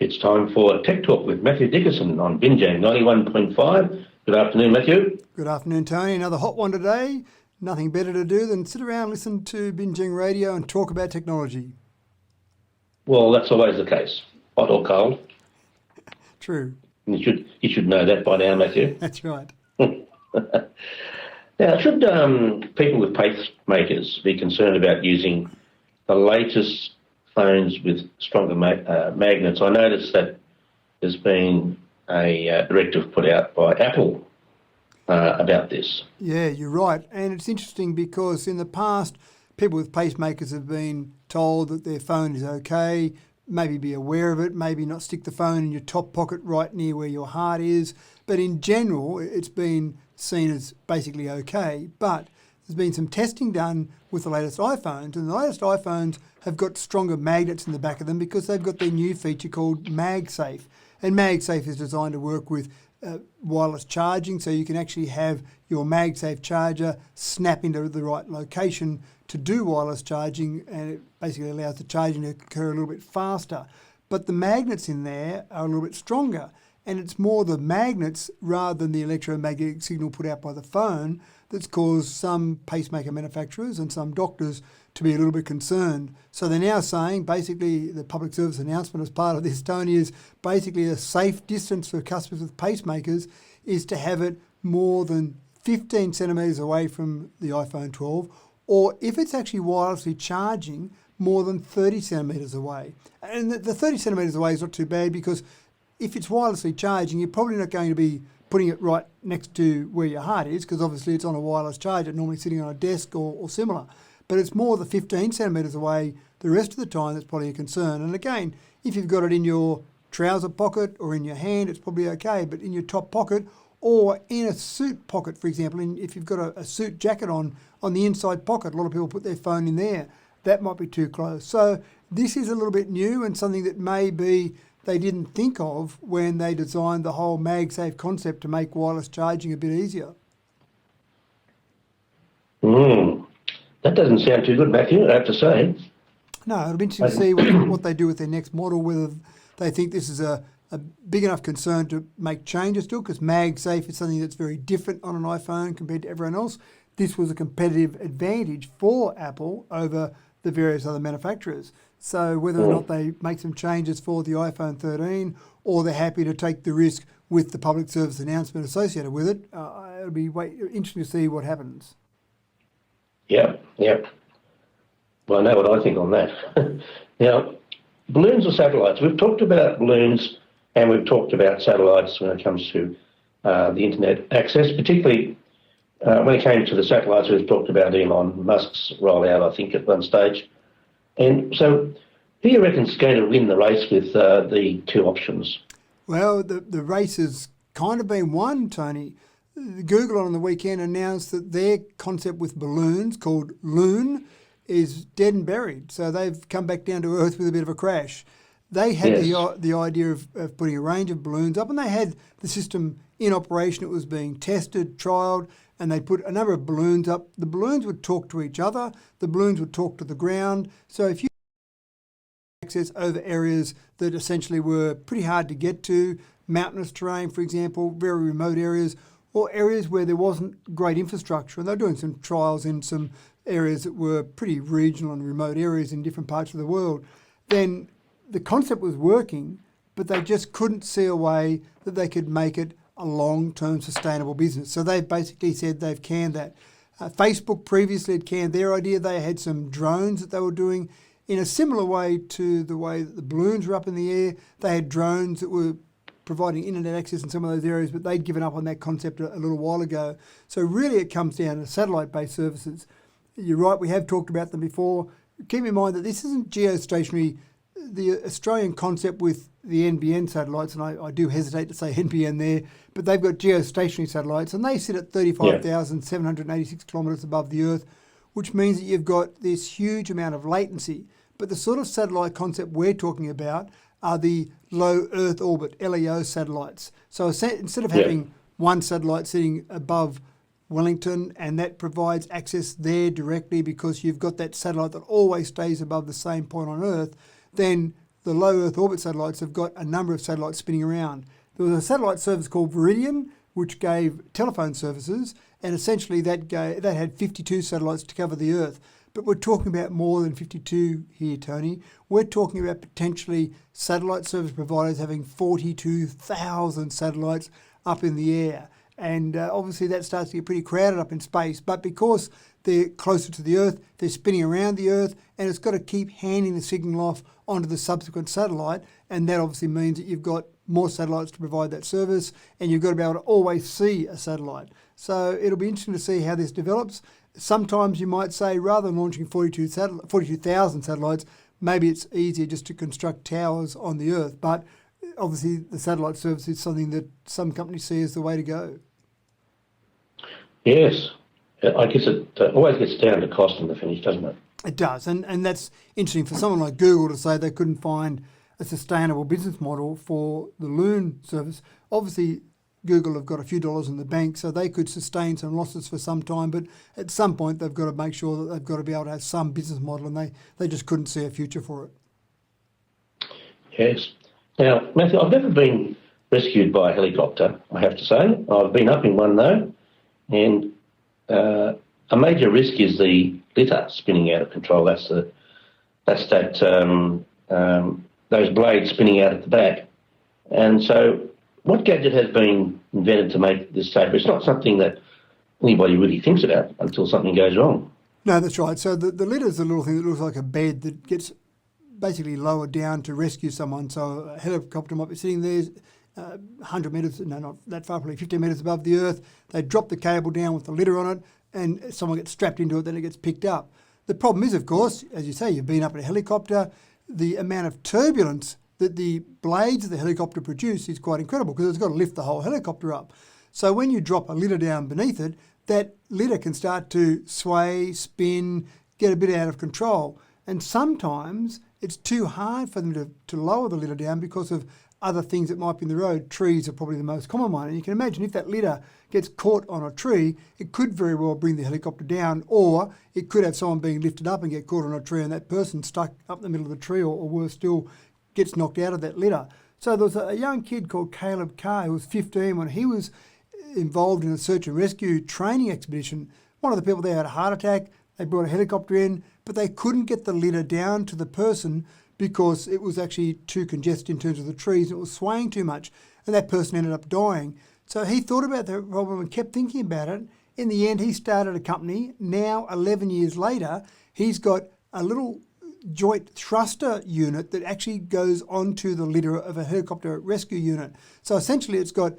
It's time for Tech Talk with Matthew Dickerson on Binjang 91.5. Good afternoon, Matthew. Good afternoon, Tony. Another hot one today. Nothing better to do than sit around, listen to Binjang Radio and talk about technology. Well, that's always the case, hot or cold. True. You should know that by now, Matthew. That's right. Now, should people with pacemakers be concerned about using the latest phones with stronger magnets? I noticed that there's been a directive put out by Apple about this. Yeah, you're right. And it's interesting because in the past, people with pacemakers have been told that their phone is okay, maybe be aware of it, maybe not stick the phone in your top pocket right near where your heart is. But in general, it's been seen as basically okay. But there's been some testing done with the latest iPhones, and the latest iPhones have got stronger magnets in the back of them because they've got their new feature called MagSafe. And MagSafe is designed to work with wireless charging, so you can actually have your MagSafe charger snap into the right location to do wireless charging, and it basically allows the charging to occur a little bit faster. But the magnets in there are a little bit stronger, and it's more the magnets rather than the electromagnetic signal put out by the phone that's caused some pacemaker manufacturers and some doctors to be a little bit concerned. So they're now saying, basically, the public service announcement as part of this, Tony, is basically a safe distance for customers with pacemakers is to have it more than 15 centimetres away from the iPhone 12, or if it's actually wirelessly charging, more than 30 centimetres away. And the 30 centimetres away is not too bad because if it's wirelessly charging, you're probably not going to be putting it right next to where your heart is because obviously it's on a wireless charger, normally sitting on a desk or similar. But it's more the 15 centimetres away the rest of the time that's probably a concern. And again, if you've got it in your trouser pocket or in your hand, it's probably okay. But in your top pocket or in a suit pocket, for example, if you've got a suit jacket on the inside pocket, a lot of people put their phone in there, that might be too close. So this is a little bit new and something that maybe they didn't think of when they designed the whole MagSafe concept to make wireless charging a bit easier. That doesn't sound too good, Matthew, I have to say. No, it'll be interesting to see what they do with their next model, whether they think this is a big enough concern to make changes to it, because MagSafe is something that's very different on an iPhone compared to everyone else. This was a competitive advantage for Apple over the various other manufacturers. So whether or not they make some changes for the iPhone 13 or they're happy to take the risk with the public service announcement associated with it, it'll be interesting to see what happens. Yeah. Well, I know what I think on that. Now, balloons or satellites? We've talked about balloons and we've talked about satellites when it comes to the internet access, particularly when it came to the satellites. We've talked about Elon Musk's rollout, I think, at one stage. And so who do you reckon is going to win the race with the two options? Well, the race has kind of been won, Tony. Google on the weekend announced that their concept with balloons called Loon is dead and buried. So they've come back down to earth with a bit of a crash. They had the idea of putting a range of balloons up, and they had the system in operation. It was being tested, trialled, and they put a number of balloons up. The balloons would talk to each other. The balloons would talk to the ground. So if you access over areas that essentially were pretty hard to get to, mountainous terrain, for example, very remote areas, or areas where there wasn't great infrastructure, and they're doing some trials in some areas that were pretty regional and remote areas in different parts of the world, then the concept was working, but they just couldn't see a way that they could make it a long-term sustainable business. So they've basically said they've canned that. Facebook previously had canned their idea. They had some drones that they were doing in a similar way to the way that the balloons were up in the air. They had drones that were providing internet access in some of those areas, but they'd given up on that concept a little while ago. So really it comes down to satellite-based services. You're right, we have talked about them before. Keep in mind that this isn't geostationary. The Australian concept with the NBN satellites, and I do hesitate to say NBN there, but they've got geostationary satellites, and they sit at 35,786 kilometres above the Earth, which means that you've got this huge amount of latency. But the sort of satellite concept we're talking about are the low Earth orbit, LEO satellites. So instead of having one satellite sitting above Wellington and that provides access there directly because you've got that satellite that always stays above the same point on Earth, then the low Earth orbit satellites have got a number of satellites spinning around. There was a satellite service called Viridian, which gave telephone services, and essentially that had 52 satellites to cover the Earth. But we're talking about more than 52 here, Tony. We're talking about potentially satellite service providers having 42,000 satellites up in the air. And obviously that starts to get pretty crowded up in space. But because they're closer to the Earth, they're spinning around the Earth, and it's got to keep handing the signal off onto the subsequent satellite. And that obviously means that you've got more satellites to provide that service, and you've got to be able to always see a satellite. So it'll be interesting to see how this develops. Sometimes you might say, rather than launching 42,000 satellites, maybe it's easier just to construct towers on the Earth. But obviously the satellite service is something that some companies see as the way to go. Yes. I guess it always gets down to cost in the finish, doesn't it? It does. And that's interesting for someone like Google to say they couldn't find a sustainable business model for the Loon service. Obviously, Google have got a few dollars in the bank, so they could sustain some losses for some time, but at some point they've got to make sure that they've got to be able to have some business model, and they just couldn't see a future for it. Yes. Now, Matthew, I've never been rescued by a helicopter, I have to say. I've been up in one, though, and a major risk is the litter spinning out of control. Those blades spinning out at the back. And so what gadget has been invented to make this safer? It's not something that anybody really thinks about until something goes wrong. No, that's right. So the litter is a little thing that looks like a bed that gets basically lowered down to rescue someone. So a helicopter might be sitting there 100 metres, no, not that far, probably 50 metres above the Earth. They drop the cable down with the litter on it, and someone gets strapped into it, then it gets picked up. The problem is, of course, as you say, you've been up in a helicopter, the amount of turbulence that the blades of the helicopter produce is quite incredible because it's got to lift the whole helicopter up. So when you drop a litter down beneath it, that litter can start to sway, spin, get a bit out of control. And sometimes it's too hard for them to lower the litter down because of other things that might be in the road. Trees are probably the most common one. And you can imagine if that litter gets caught on a tree, it could very well bring the helicopter down, or it could have someone being lifted up and get caught on a tree and that person stuck up in the middle of the tree, or worse still, gets knocked out of that litter. So there was a young kid called Caleb Carr who was 15 when he was involved in a search and rescue training expedition. One of the people there had a heart attack. They brought a helicopter in, but they couldn't get the litter down to the person because it was actually too congested in terms of the trees. It was swaying too much, and that person ended up dying. So he thought about the problem and kept thinking about it. In the end, he started a company. Now, 11 years later, he's got a little joint thruster unit that actually goes onto the litter of a helicopter rescue unit. So essentially, it's got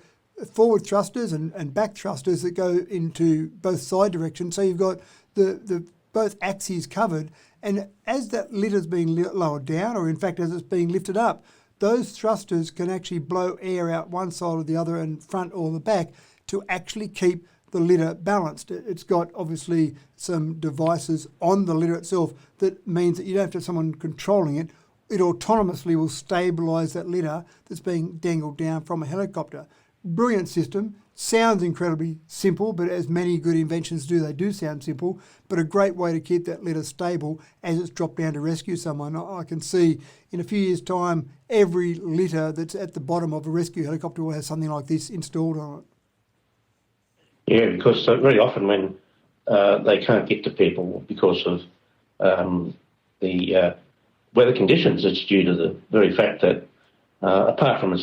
forward thrusters and back thrusters that go into both side directions. So you've got the both axes covered, and as that litter is being lowered down, or in fact as it's being lifted up, those thrusters can actually blow air out one side or the other, and front or the back, to actually keep the litter balanced. It's got obviously some devices on the litter itself that means that you don't have to have someone controlling it. It autonomously will stabilise that litter that's being dangled down from a helicopter. Brilliant system. Sounds incredibly simple, but as many good inventions do, they do sound simple, but a great way to keep that litter stable as it's dropped down to rescue someone. I can see in a few years' time, every litter that's at the bottom of a rescue helicopter will have something like this installed on it. Yeah, because very often when they can't get to people because of the weather conditions, it's due to the very fact that, apart from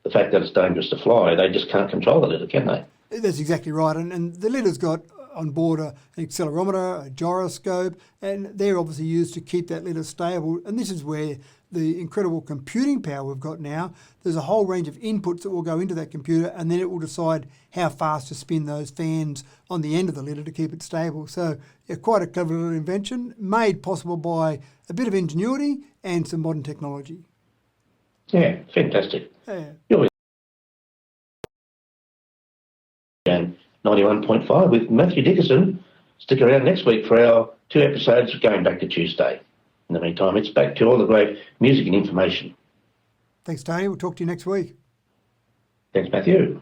the fact that it's dangerous to fly, they just can't control the litter, can they? That's exactly right. And the litter's got on board an accelerometer, a gyroscope, and they're obviously used to keep that litter stable. And this is where the incredible computing power we've got now, there's a whole range of inputs that will go into that computer, and then it will decide how fast to spin those fans on the end of the litter to keep it stable. So yeah, quite a clever little invention, made possible by a bit of ingenuity and some modern technology. Yeah, fantastic. Yeah. You're 91.5 with Matthew Dickerson. Stick around next week for our 2 episodes going back to Tuesday. In the meantime, it's back to all the great music and information. Thanks, Tony. We'll talk to you next week. Thanks, Matthew.